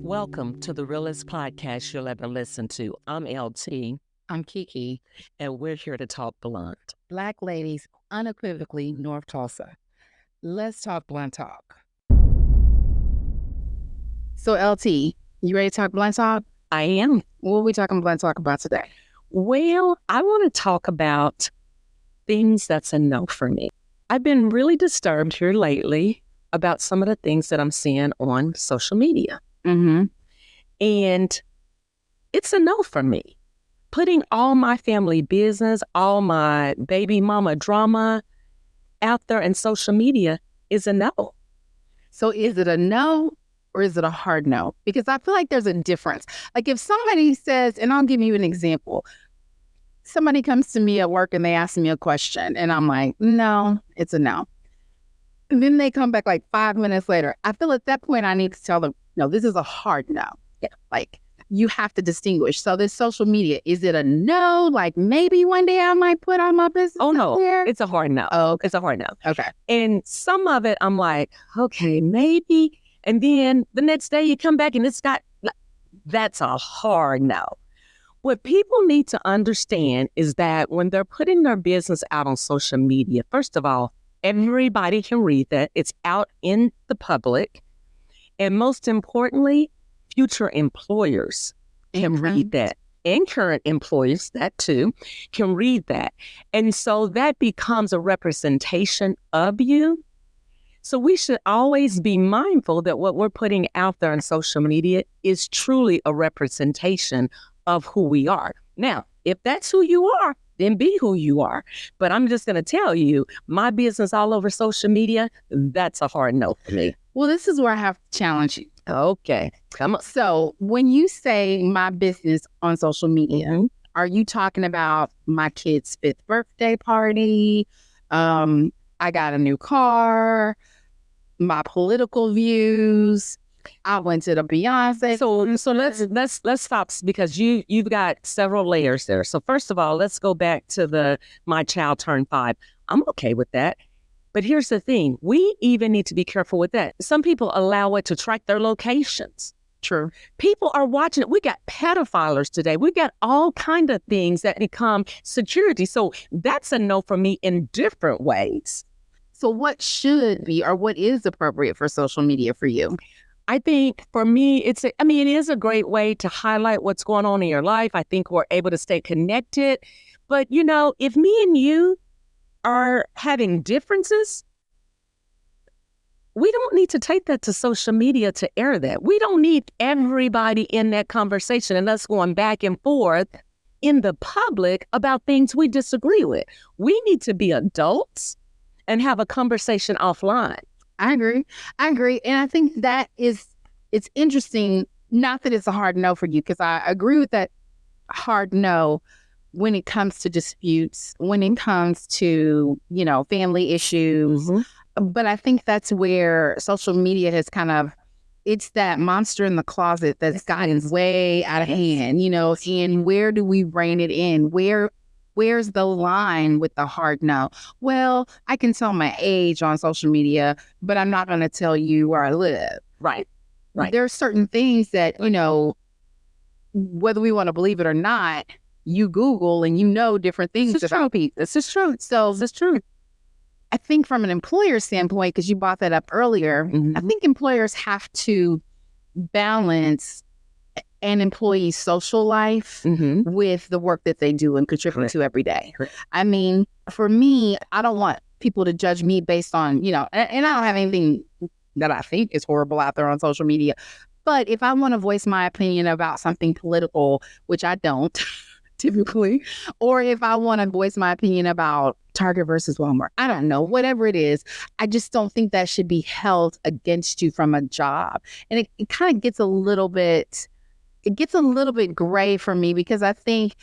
Welcome to the realest podcast you'll ever listen to. I'm LT. I'm Kiki. And we're here to talk blunt. Black ladies, unequivocally North Tulsa. Let's talk blunt talk. So LT, you ready to talk blunt talk? I am. What are we talking blunt talk about today? Well, I want to talk about things that's a no for me. I've been really disturbed here lately about some of the things that I'm seeing on social media. Mm-hmm. And it's a no for me. Putting all my family business, all my baby mama drama out there in social media is a no. So is it a no or is it a hard no? Because I feel like there's a difference. Like if somebody says, and I'll give you an example. Somebody comes to me at work and they ask me a question and I'm like, no, it's a no. And then they come back like 5 minutes later. I feel at that point I need to tell them, no, this is a hard no. Yeah. Like you have to distinguish. So this social media, is it a no? Like maybe one day I might put on my business. Oh, no, there? it's a hard no. Oh, okay. It's a hard no. Okay. And some of it, I'm like, okay, maybe. And then the next day you come back and that's a hard no. What people need to understand is that when they're putting their business out on social media, first of all, everybody can read that. It's out in the public. And most importantly, future employers can read that. And current employers, that too, can read that. And so that becomes a representation of you. So we should always be mindful that what we're putting out there on social media is truly a representation of who we are. Now, if that's who you are, then be who you are. But I'm just going to tell you, my business all over social media, that's a hard no for me. Well, this is where I have to challenge you. Okay, come on. So when you say my business on social media, are you talking about my kid's 5th birthday party? I got a new car, my political views. I went to the Beyonce. So let's stop because you've got several layers there. So first of all, let's go back to my child turned 5. I'm okay with that. But here's the thing. We even need to be careful with that. Some people allow it to track their locations. True. People are watching it. We got pedophiles today. We got all kind of things that become security. So that's a no for me in different ways. So what should be or what is appropriate for social media for you? I think for me, it is a great way to highlight what's going on in your life. I think we're able to stay connected. But, if me and you are having differences, we don't need to take that to social media to air that. We don't need everybody in that conversation and us going back and forth in the public about things we disagree with. We need to be adults and have a conversation offline. I agree. And I think it's interesting, not that it's a hard no for you, because I agree with that hard no when it comes to disputes, when it comes to, family issues. Mm-hmm. But I think that's where social media has it's that monster in the closet that's gotten way out of hand, and where do we rein it in? Where's the line with the hard no? Well, I can tell my age on social media, but I'm not going to tell you where I live. Right. There are certain things that, whether we want to believe it or not, you Google and different things about people. This is true. So this is true. I think from an employer standpoint, because you brought that up earlier, mm-hmm. I think employers have to balance an employee's social life mm-hmm. with the work that they do and contribute to every day. Correct. I mean, for me, I don't want people to judge me based on, and I don't have anything that I think is horrible out there on social media. But if I want to voice my opinion about something political, which I don't typically, or if I want to voice my opinion about Target versus Walmart, I don't know, whatever it is, I just don't think that should be held against you from a job. And it kind of gets a little bit gray for me, because I think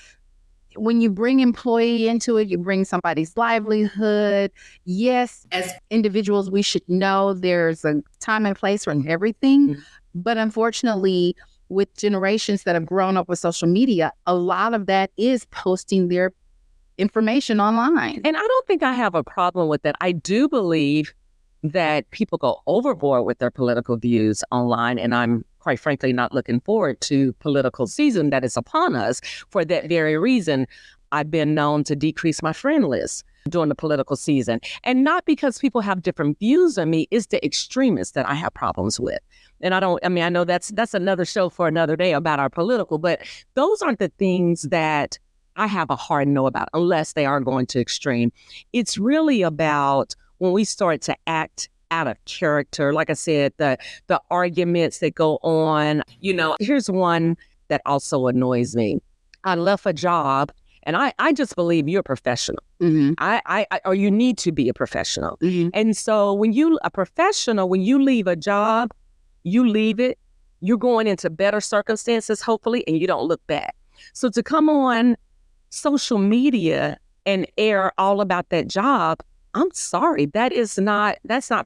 when you bring employee into it, you bring somebody's livelihood. Yes, as individuals, we should know there's a time and place for everything. Mm-hmm. But unfortunately, with generations that have grown up with social media, a lot of that is posting their information online. And I don't think I have a problem with that. I do believe that people go overboard with their political views online, and I'm quite frankly not looking forward to political season that is upon us. For that very reason, I've been known to decrease my friend list during the political season. And not because people have different views on me, it's the extremists that I have problems with. And I know that's another show for another day about our political, but those aren't the things that I have a hard no about unless they are going to extreme. It's really about when we start to act out of character. Like I said, the arguments that go on. Here's one that also annoys me. I left a job, and I just believe you're a professional. Or you need to be a professional. And so when you leave a job, you leave it, you're going into better circumstances, hopefully, and you don't look back. So to come on social media and air all about that job, I'm sorry, that's not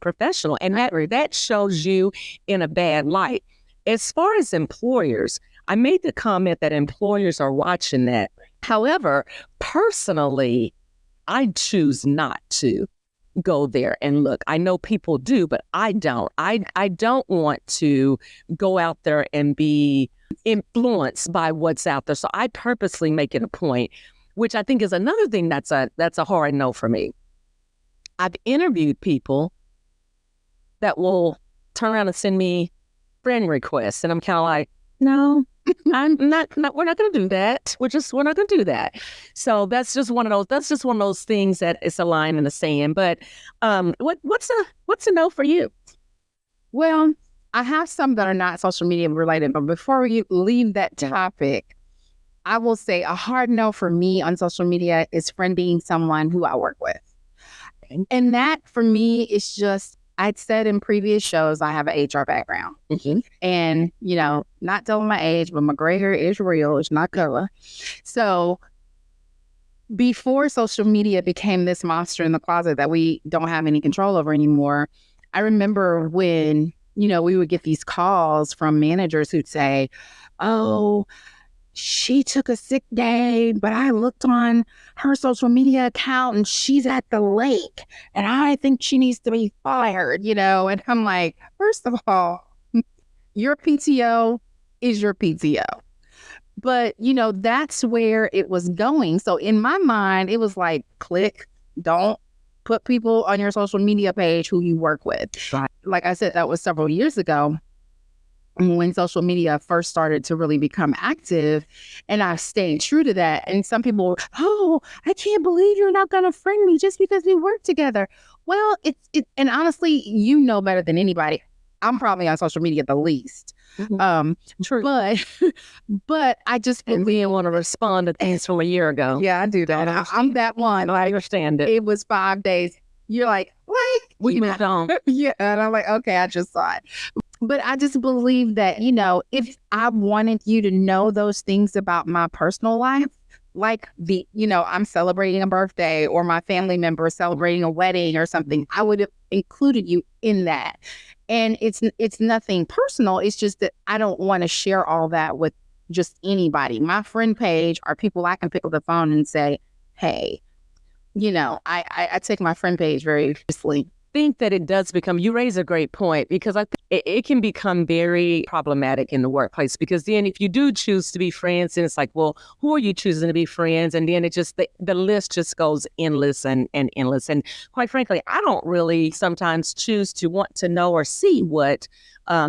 professional. And that shows you in a bad light. As far as employers, I made the comment that employers are watching that. However, personally, I choose not to go there and look. I know people do, but I don't. I don't want to go out there and be influenced by what's out there. So I purposely make it a point, which I think is another thing that's a hard no for me. I've interviewed people that will turn around and send me friend requests, and I'm kind of like, no, I'm not. We're not going to do that. We're not going to do that. So that's just one of those. That's just one of those things that it's a line in the sand. But what's a no for you? Well, I have some that are not social media related, but before we leave that topic, I will say a hard no for me on social media is friending someone who I work with. And that for me is just, I'd said in previous shows, I have an HR background. And, not telling my age, but my gray hair is real. It's not color. So before social media became this monster in the closet that we don't have any control over anymore, I remember when, we would get these calls from managers who'd say, oh, she took a sick day, but I looked on her social media account and she's at the lake and I think she needs to be fired, and I'm like, first of all, your PTO is your PTO. But, that's where it was going. So in my mind, it was like, click, don't put people on your social media page who you work with. Right. Like I said, that was several years ago when social media first started to really become active, and I stayed true to that. And some people, oh, I can't believe you're not going to friend me just because we work together. Well, and honestly, better than anybody, I'm probably on social media the least. True. But I just didn't want to respond to things from a year ago. Yeah, I do that. I'm that one. I understand it. It was 5 days. You're like, we moved on. Yeah, and I'm like, okay, I just saw it. But I just believe that, if I wanted you to know those things about my personal life, like I'm celebrating a birthday or my family member is celebrating a wedding or something, I would have included you in that. And it's nothing personal. It's just that I don't want to share all that with just anybody. My friend page are people I can pick up the phone and say, hey, I take my friend page very seriously. Think that it does become, you raise a great point, because I think it can become very problematic in the workplace, because then if you do choose to be friends, and it's like, well, who are you choosing to be friends? And then it just, the list just goes endless and endless. And quite frankly, I don't really sometimes choose to want to know or see what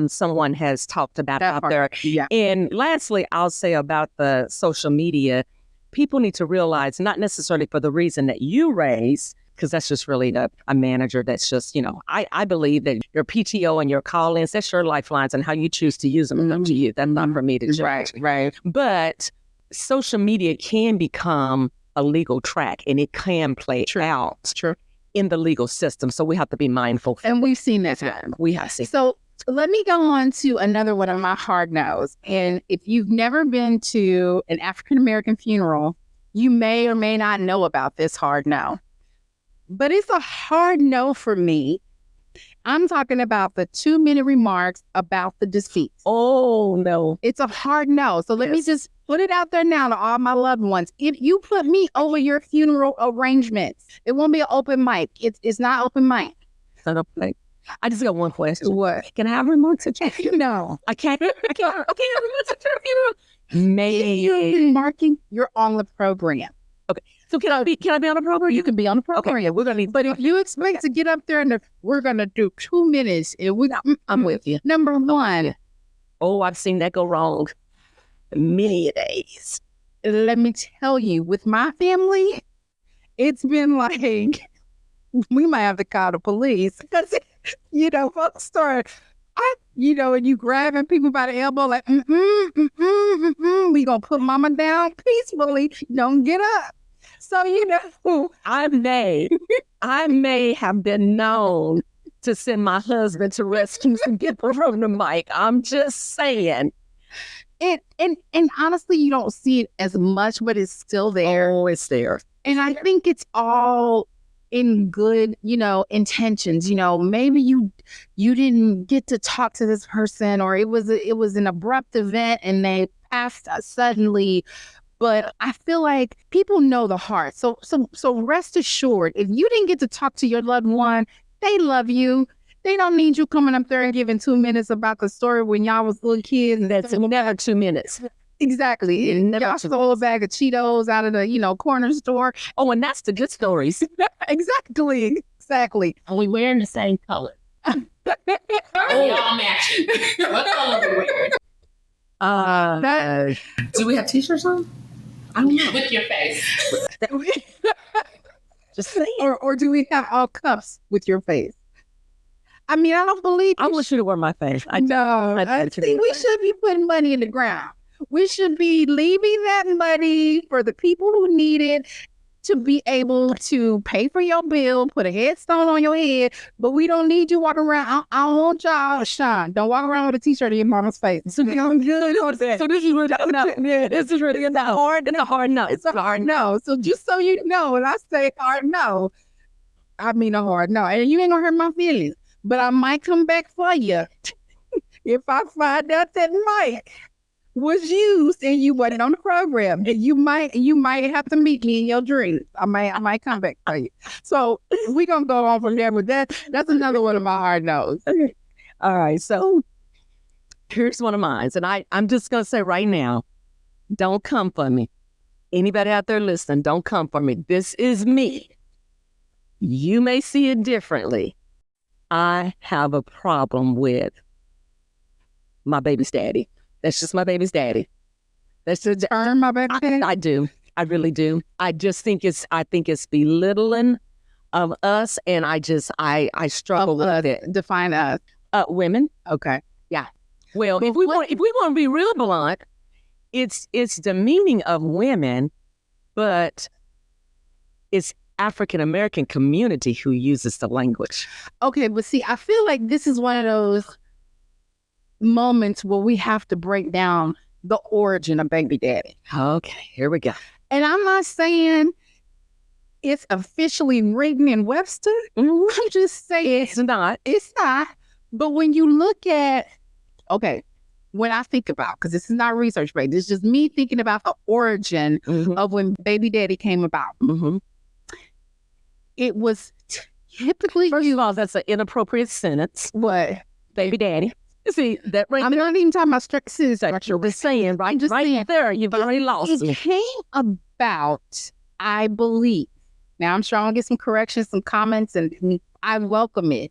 someone has talked about out there. Yeah. And lastly, I'll say about the social media, people need to realize, not necessarily for the reason that you raise, because that's just really a manager that's just, I believe that your PTO and your call-ins, that's your lifelines, and how you choose to use them is up to you. That's not for me to judge. Right. But social media can become a legal track, and it can play out in the legal system. So we have to be mindful. And we've seen that happen. We have seen. So let me go on to another one of my hard no's. And if you've never been to an African-American funeral, you may or may not know about this hard no. But it's a hard no for me I'm talking about the 2-minute remarks about the deceased. Oh, no. It's a hard no. So let me just put it out there now to all my loved ones. If you put me over your funeral arrangements, it won't be an open mic. It's not open mic. I just got one question. What? Can I have remarks at your No. I can't have remarks at your funeral. Maybe. You're marking. You're on the program. So can I be on a program? You can be on the program. Okay, we're gonna need. But if you expect to get up there and we're gonna do 2 minutes, I'm with you. Number one, Oh, I've seen that go wrong many a days. let me tell you, with my family, it's been like we might have to call the police because folks start, and you grabbing people by the elbow like, we gonna put mama down peacefully. Don't get up. So I may have been known to send my husband to rescue and get from the mic. I'm just saying. and honestly, you don't see it as much, but it's still there. Oh, it's there. And I think it's all in good, intentions. Maybe you didn't get to talk to this person, or it was an abrupt event and they passed suddenly. But I feel like people know the heart. So rest assured, if you didn't get to talk to your loved one, they love you. They don't need you coming up there and giving 2 minutes about the story when y'all was little kids. That's never 2 minutes. Exactly. And y'all stole a bag of Cheetos out of the, corner store. Oh, and that's the good stories. Exactly. Are we wearing the same color? Y'all matching. What color are we wearing? Do we have t-shirts on? I don't know. With your face. Just saying. Or do we have all cups with your face? I mean, I don't believe I want you to wear my face. I think we should be putting money in the ground. We should be leaving that money for the people who need it to be able to pay for your bill, put a headstone on your head, but we don't need you walking around. I don't want y'all, Sean. Don't walk around with a t-shirt in your mama's face. So this is really no. Yeah, this is really a hard no. It's a hard no. So just so you know, when I say hard no, I mean a hard no. And you ain't gonna hurt my feelings, but I might come back for you if I find out that mic was used and you wasn't on the program. And you might have to meet me in your dreams. I might come back for you. So we're gonna go on from there with that. That's another one of my hard no's. Okay. All right. So here's one of mine. And I'm just gonna say right now, don't come for me. Anybody out there listening, don't come for me. This is me. You may see it differently. I have a problem with my baby's daddy. That's just my baby's daddy. That's just my baby daddy. I do. I really do. I just think it's belittling of us, and I struggle with it. Define us. Women. Okay. Yeah. Well, if we want to be real blunt, it's demeaning of women, but it's African American community who uses the language. Okay, but see, I feel like this is one of those moments where we have to break down the origin of baby daddy. Okay, here we go. And I'm not saying it's officially written in Webster. I'm just saying It's not. It's not. But when you look at, when I think about, because this is not research based, it's just me thinking about the origin of when baby daddy came about. Mm-hmm. It was typically First of all, that's an inappropriate sentence. what? Baby daddy. You see, that right I'm there, not even talking about strict citizenship. what you're saying, right? I'm just right saying, there, you've already lost It me. came about, I believe. Now, I'm sure I'll get some corrections, some comments, and I welcome it.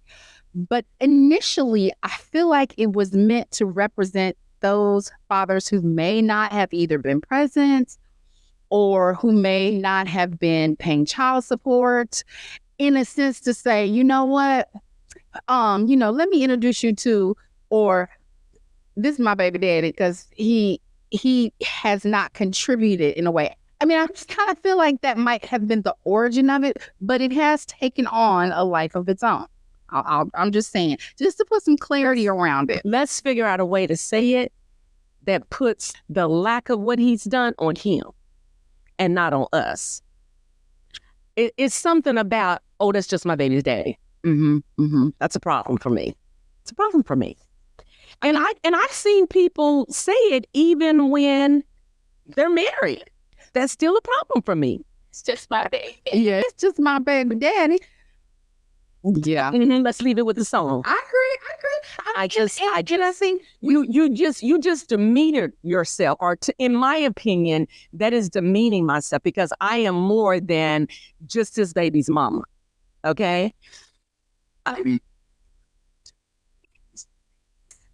But initially, I feel like it was meant to represent those fathers who may not have either been present or who may not have been paying child support, in a sense to say, you know what, let me introduce you to, or this is my baby daddy because he has not contributed in a way. I mean, I just kind of feel like that might have been the origin of it, but it has taken on a life of its own. I'm just saying, just to put some clarity around it. Let's figure out a way to say it that puts the lack of what he's done on him and not on us. It's something about, oh, that's just my baby's daddy. That's a problem for me. It's a problem for me. And I've seen people say it even when they're married. That's still a problem for me. It's just my baby. Yeah, it's just my baby daddy. Yeah. Let's leave it with the song. I agree. I think you just demeaned yourself, or in my opinion, that is demeaning myself, because I am more than just this baby's mama. Okay.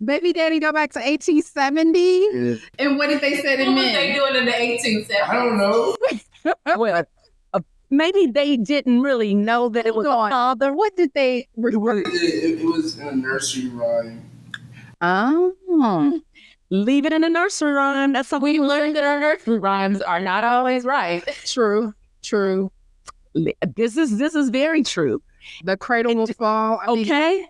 Baby daddy go back to 1870. Yeah. And what did they say to What was men? they doing in the 1870s? I don't know. Well, maybe they didn't really know that it was a father. What did they? It was in a nursery rhyme. Oh. Leave it in a nursery rhyme. That's how We learned that our nursery rhymes are not always right. True. This is very true. The cradle will fall. I mean, Okay.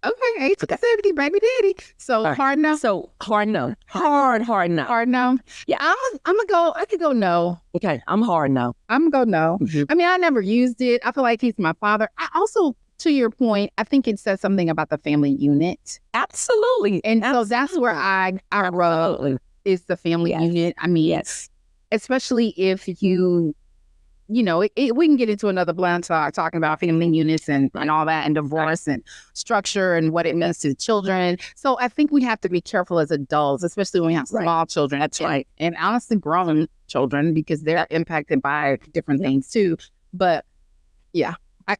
okay, 1870, baby daddy. So All right. hard no. So hard no. Hard no. Hard no. Yeah, I'm gonna go. I could go no. Okay, I'm hard no. I'm gonna go no. Mhm. I mean, I never used it. I feel like he's my father. I also, to your point, I think it says something about the family unit, Absolutely. and so that's where I rub Absolutely. is the family Yes. unit. I mean, Yes. especially if you know, we can get into another blind talk talking about family units and all that, and divorce and structure and what it means to children. So I think we have to be careful as adults, especially when we have Right. small children. That's right. And honestly, grown children, because they're impacted by different things too. But yeah,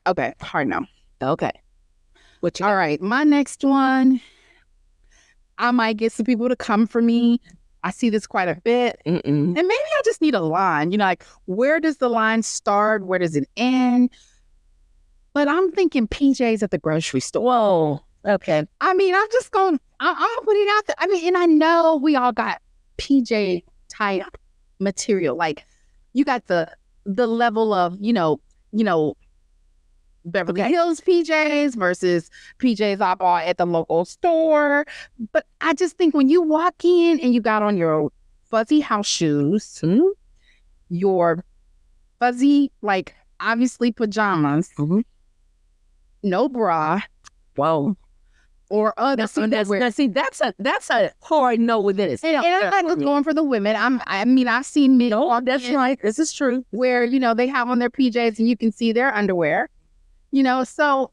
okay, hard no. Okay. What you All right, my next one, I might get some people to come for me. I see this quite a bit. Mm-mm. And maybe I just need a line, like, where does the line start? Where does it end? But I'm thinking PJs at the grocery store. Whoa. Okay. I mean, I'm just going, I'll put it out there. I mean, and I know we all got PJ type material. Like, you got the level of, Beverly Hills PJs versus PJs I bought at the local store. But I just think when you walk in and you got on your fuzzy house shoes, your fuzzy, like, obviously pajamas, Mhm. no bra, Whoa. or other. That's a hard no with this. And I'm not just going for the women. I've seen men No, that's right. This is true. where, they have on their PJs and you can see their underwear. So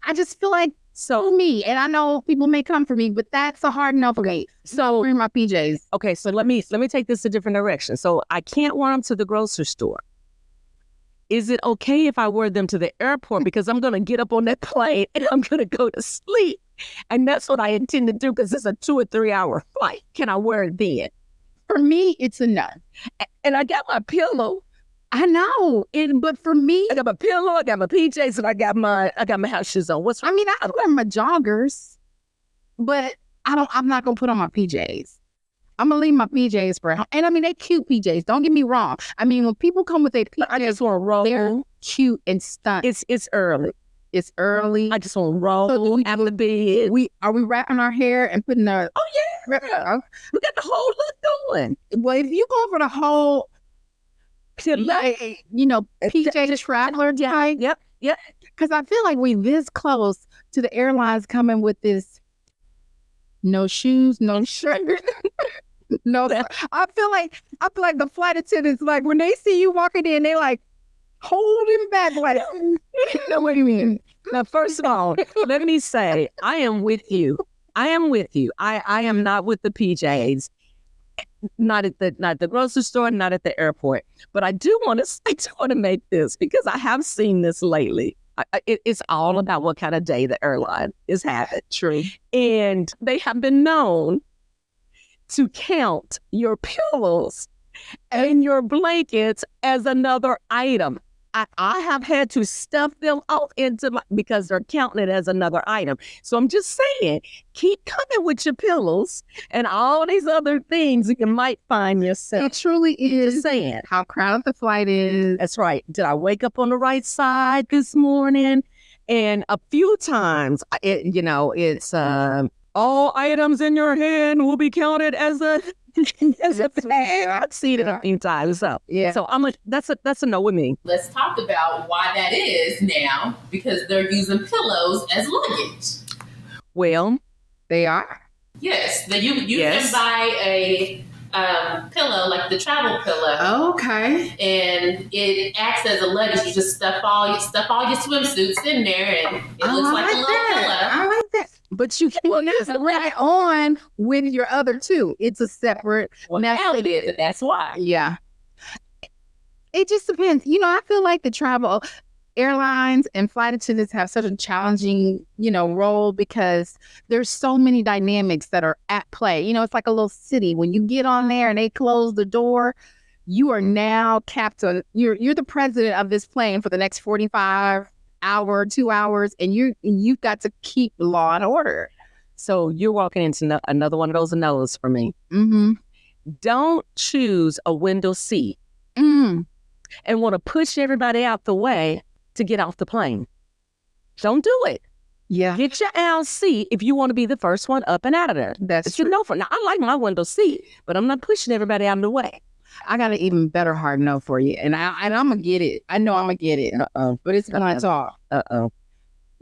I just feel like So me, and I know people may come for me, but that's a hard no for me. so Wearing my PJs. okay, so let me take this a different direction. So I can't wear them to the grocery store. Is it okay if I wear them to the airport? Because I'm going to get up on that plane and I'm going to go to sleep. And that's what I intend to do, because it's a 2 or 3 hour flight. Can I wear it then? For me, it's a no. And I got my pillow. I know, but for me, I got my pillow. I got my PJs, and I got my house shoes on. What's wrong? I mean, I wear my joggers, but I'm not gonna put on my PJs. I'm gonna leave my PJs for home. And I mean, they cute PJs. Don't get me wrong. I mean, when people come with their I PJs, just want to roll. they're cute and stunt. It's early. It's early. I just want to roll So out of the bed. Are we wrapping our hair and putting our? Oh yeah, we got the whole look going. Well, if you go for the whole, PJ traveler type, Yep. because I feel like we this close to the airlines coming with this no shoes, no shirt. No, I feel like the flight attendants, like, when they see you walking in, they like holding back, like, No, what do you mean? Now, first of all, let me say, I am with you. I am not with the PJs. Not at the grocery store, not at the airport. But I do want to make this, because I have seen this lately. It's all about what kind of day the airline is having. true. And they have been known to count your pillows and your blankets as another item. I have had to stuff them off because they're counting it as another item. So I'm just saying, keep coming with your pillows and all these other things you might find yourself. It truly is Just saying. how crowded the flight is. That's right. Did I wake up on the right side this morning? And a few times, it's all items in your hand will be counted as a I've seen it a few times. So Yeah. So that's a no with me. Let's talk about why that is now, because they're using pillows as luggage. Well, They are. Yes, you Yes. can buy a pillow, like the travel pillow, Okay. and it acts as a luggage. You just stuff all your swimsuits in there, and it looks like a little pillow. I like that. But you can't right on with your other two. It's a separate. Now it is, and that's why. Yeah. It just depends. I feel like the travel airlines and flight attendants have such a challenging, role because there's so many dynamics that are at play. It's like a little city. When you get on there and they close the door, you are now captain. You're the president of this plane for the next 45 hour, 2 hours, and you've got to keep law and order. so you're walking into another one of those no's for me. Mm-hmm. Don't choose a window seat Mm. and want to push everybody out the way to get off the plane. Don't do it. Yeah. Get your aisle seat if you want to be the first one up and out of there. That's It's a true. no for now. I like my window seat, but I'm not pushing everybody out of the way. I got an even better hard no for you, and I'm gonna get it. I know I'm gonna get it, but it's gonna talk.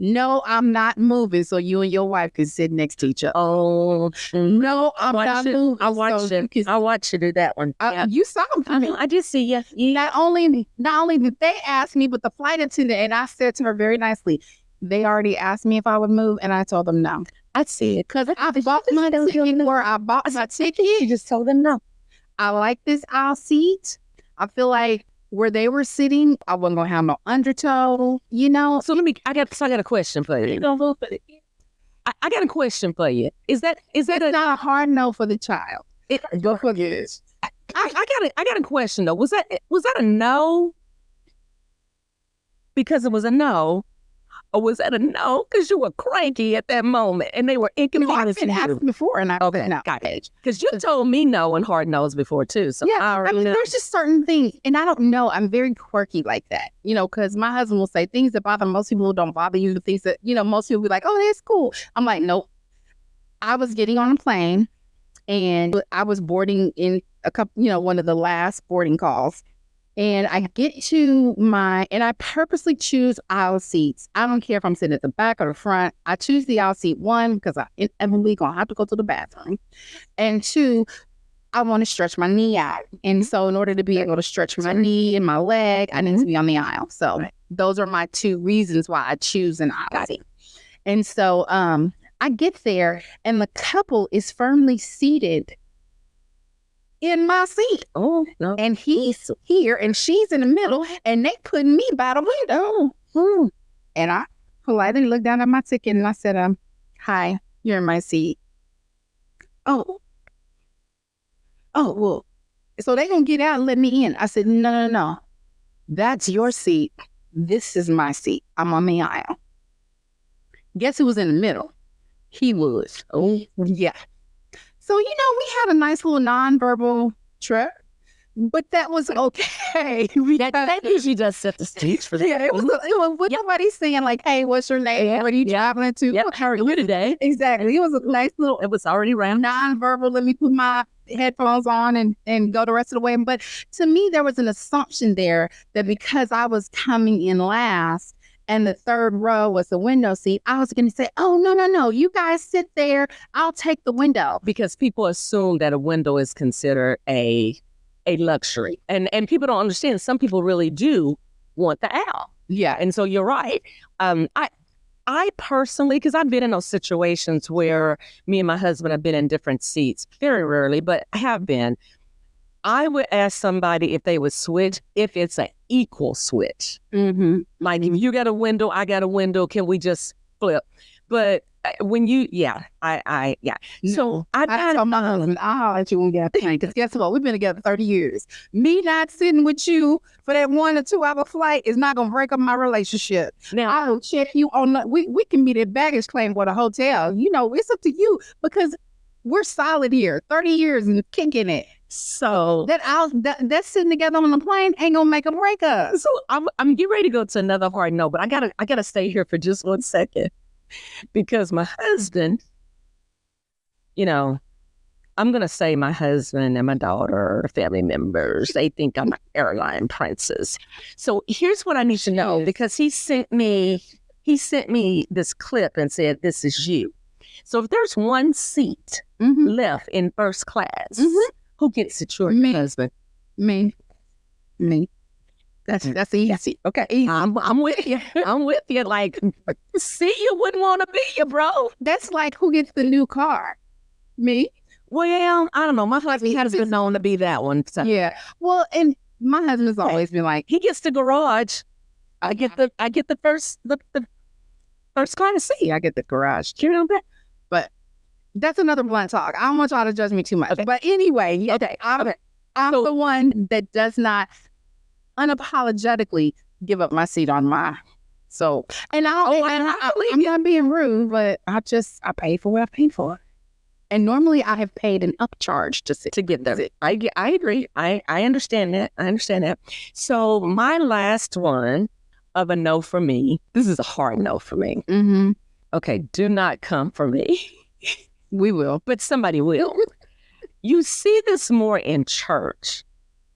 No, I'm not moving, so you and your wife can sit next to each other. Oh, No, I'm watch not it. moving. I watched so you it. can- I watched you do that one. Yeah. You saw me. I did see you. Not only did they ask me, but the flight attendant, and I said to her very nicely, they already asked me if I would move, and I told them no. I see it. Because I bought my ticket where I bought my ticket. You just told them no. I like this aisle seat. I feel like where they were sitting, I wasn't gonna have no undertow. So I got a question for you. I got a question for you. Is that It's not a hard no for the child. Go forget it. I got a question though. Was that a no because it was a no, or was that a no because you were cranky at that moment and they were I've inconveniencing been you? asked before, and I Okay, said no. got it. Because you told me no and hard no's before too. So Yeah, I already know. there's just certain things, and I don't know. I'm very quirky like that, because my husband will say things that bother most people don't bother you. The things that most people be like, "Oh, that's cool." I'm like, nope. I was getting on a plane, and I was boarding in a couple, one of the last boarding calls, and I get to and I purposely choose aisle seats. I don't care if I'm sitting at the back or the front. I choose the aisle seat, one, because I inevitably gonna have to go to the bathroom, and two, I want to stretch my knee out. And so in order to be able to stretch my knee and my leg, I need to be on the aisle. So those are my two reasons why I choose an aisle seat. And so I get there, and the couple is firmly seated in my seat. Oh no. And he's here and she's in the middle, and they putting me by the window. And I politely looked down at my ticket and I said, hi, you're in my seat. Oh, well, so they gonna get out and let me in. I said, no. That's your seat. This is my seat. I'm on the aisle. Guess who was in the middle? He was. Oh, yeah. So, we had a nice little nonverbal trip, but that was okay. That usually does set the stage for that. Yeah, it was with nobody saying like, hey, what's your name? What are you traveling to? Yep, how are you today? Exactly. It was a nice little It was already round. nonverbal. Let me put my headphones on and go the rest of the way. But to me, there was an assumption there that because I was coming in last and the third row was the window seat, I was going to say, oh, no. You guys sit there. I'll take the window. Because people assume that a window is considered a luxury. And people don't understand. Some people really do want the aisle. Yeah. And so you're right. I personally, because I've been in those situations where me and my husband have been in different seats, very rarely, but I have been. I would ask somebody if they would switch, if it's an equal switch. Mm-hmm. Like if you got a window, I got a window, can we just flip? But when you, yeah. So I got told my husband, I'll let you get a plane. Because guess what? We've been together 30 years. Me not sitting with you for that 1 or 2 hour flight is not going to break up my relationship. now. I'll check you on we can meet at baggage claim for the hotel. It's up to you because we're solid here. 30 years and kicking it. So That sitting together on the plane ain't gonna make a break us. So I'm getting ready to go to another hard no, but I gotta stay here for just 1 second because my husband, I'm going to say my husband and my daughter, family members, they think I'm an airline princess. So here's what I need to know, because he sent me this clip and said, this is you. So if there's one seat left in first class, who gets it? Your husband? Me. That's easy. Okay. I'm with you. I'm with you. Like, see, you wouldn't want to be you, bro. That's like, who gets the new car? Me. Well, I don't know. My husband has been known to be that one. So. Yeah. Well, and my husband's always been like, he gets the garage. I get the first class seat. I get the garage. You know that? But that's another blunt talk. I don't want y'all to judge me too much. Okay. But anyway, I'm the one that does not unapologetically give up my seat on my. So, and I'm not being rude, but I pay for what I paid for. And normally I have paid an upcharge to get there. I agree. I understand that. I understand that. So my last one of a no for me, this is a hard no for me. Mm-hmm. Okay, do not come for me. We will. But somebody will. You see this more in church,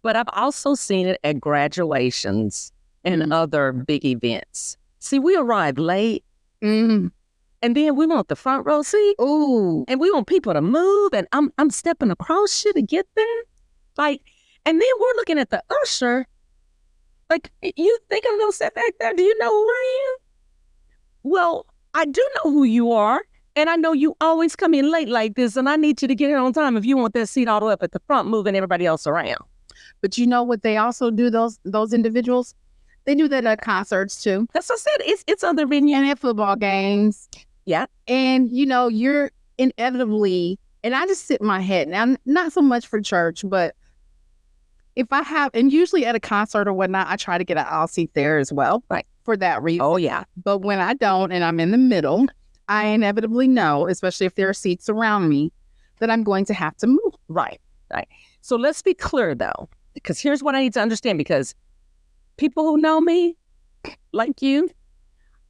but I've also seen it at graduations and other big events. See, we arrive late, and then we want the front row seat. Ooh. And we want people to move, and I'm stepping across shit to get there. Like, and then we're looking at the usher. Like, you think I'm gonna sit back there? Do you know who I am? Well, I do know who you are, and I know you always come in late like this, and I need you to get here on time if you want that seat all the way up at the front, moving everybody else around. But you know what they also do, those individuals? They do that at concerts too. That's what I said. It's other venues. And at football games. Yeah. And, you're inevitably, and I just sit in my head. Now, not so much for church, but if I have, and usually at a concert or whatnot, I try to get an aisle seat there as well. Right. For that reason. Oh, yeah. But when I don't and I'm in the middle, I inevitably know, especially if there are seats around me, that I'm going to have to move. Right. So let's be clear, though, because here's what I need to understand, because people who know me, like you,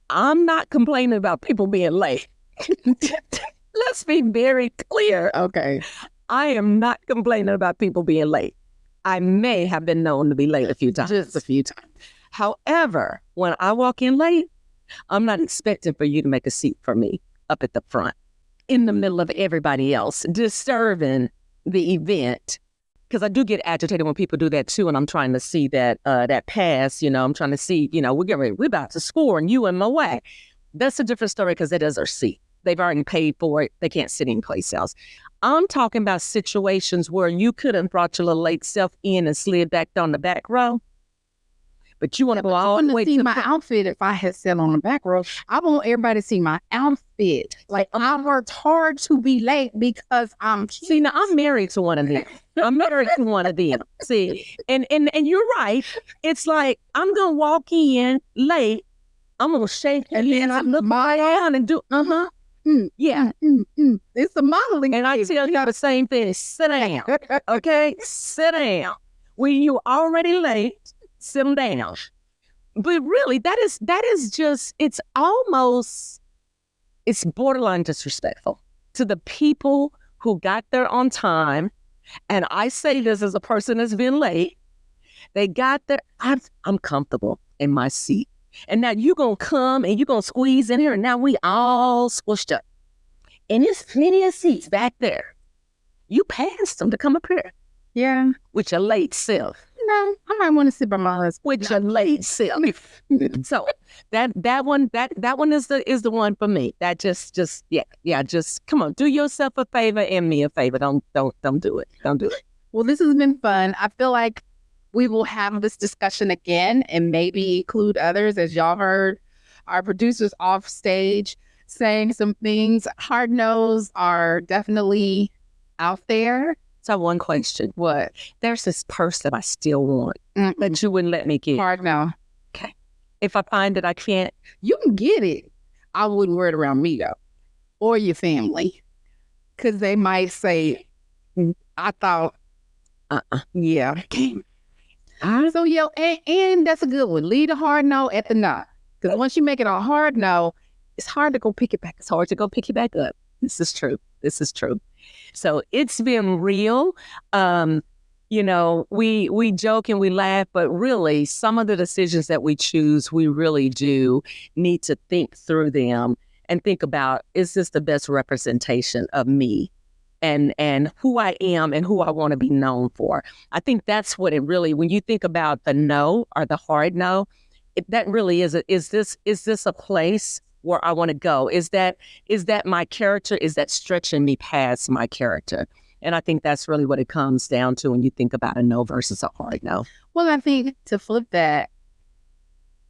I'm not complaining about people being late. Let's be very clear. Okay. I am not complaining about people being late. I may have been known to be late a few times. Just a few times. However, when I walk in late, I'm not expecting for you to make a seat for me up at the front, in the middle of everybody else, disturbing the event. Because I do get agitated when people do that too, and I'm trying to see that pass. I'm trying to see. We're about to score, and you in my way. That's a different story, because that is our seat. They've already paid for it. They can't sit anyplace else. I'm talking about situations where you could have brought your little late self in and slid back down the back row, but you want to go all the way to to my outfit. If I had sat on the back row, I want everybody to see my outfit. Like, I worked hard to be late because I'm. See, now I'm married to one of them. See, and you're right. It's like, I'm gonna walk in late. I'm gonna shake, and then I look down and do yeah. It's a modeling. And I tell you the same thing. Sit down, okay? Sit down. When you already late, sit them down. But really, that is just, it's borderline disrespectful to the people who got there on time. And I say this as a person that's been late. They got there. I'm comfortable in my seat. And now you're going to come and you're going to squeeze in here. And now we all squished up. And there's plenty of seats back there. You passed them to come up here. Yeah. With your late self. No, I might want to sit by my husband. With your late self. So that one is the one for me. That just come on, do yourself a favor and me a favor. Don't do it. Don't do it. Well, this has been fun. I feel like we will have this discussion again and maybe include others, as y'all heard our producers off stage saying some things. Hard nos are definitely out there. So one question. What? There's this purse that I still want that you wouldn't let me get. Hard no. Okay. If I find that I can't. You can get it. I wouldn't wear it around me, though. Or your family. Because they might say, I thought, yeah. So, yeah, and that's a good one. Leave the hard no at the no. Because once you make it a hard no, it's hard to go pick it back. It's hard to go pick it back up. This is true. So it's been real. You know, we joke and we laugh, but really some of the decisions that we choose, we really do need to think through them and think about, is this the best representation of me and who I am and who I want to be known for? I think that's what it really, when you think about the no or the hard no, that really is, is this a place where I want to go? Is that my character? Is that stretching me past my character? And I think that's really what it comes down to when you think about a no versus a hard no. Well, I think to flip that,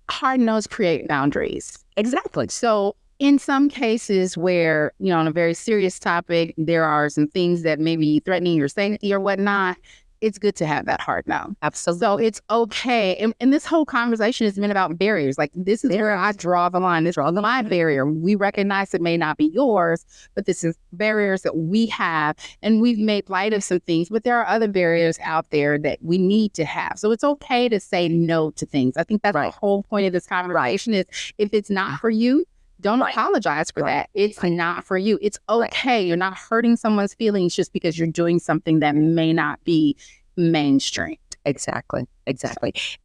hard no's create boundaries. Exactly. So in some cases where, you know, on a very serious topic, there are some things that may be threatening your safety or whatnot, it's good to have that hard no. Absolutely. So it's okay. And this whole conversation has been about barriers. Like, this is where I draw the line. This is my barrier. We recognize it may not be yours, but this is barriers that we have. And we've made light of some things, but there are other barriers out there that we need to have. So it's okay to say no to things. I think that's the whole point of this conversation is, if it's not for you, don't apologize for that. It's not for you. It's okay. You're not hurting someone's feelings just because you're doing something that may not be mainstream. Exactly.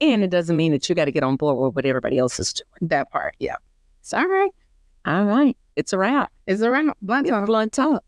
And it doesn't mean that you got to get on board with what everybody else is doing. That part, yeah. It's all right. It's a wrap. Blunt talk. Blunt talk.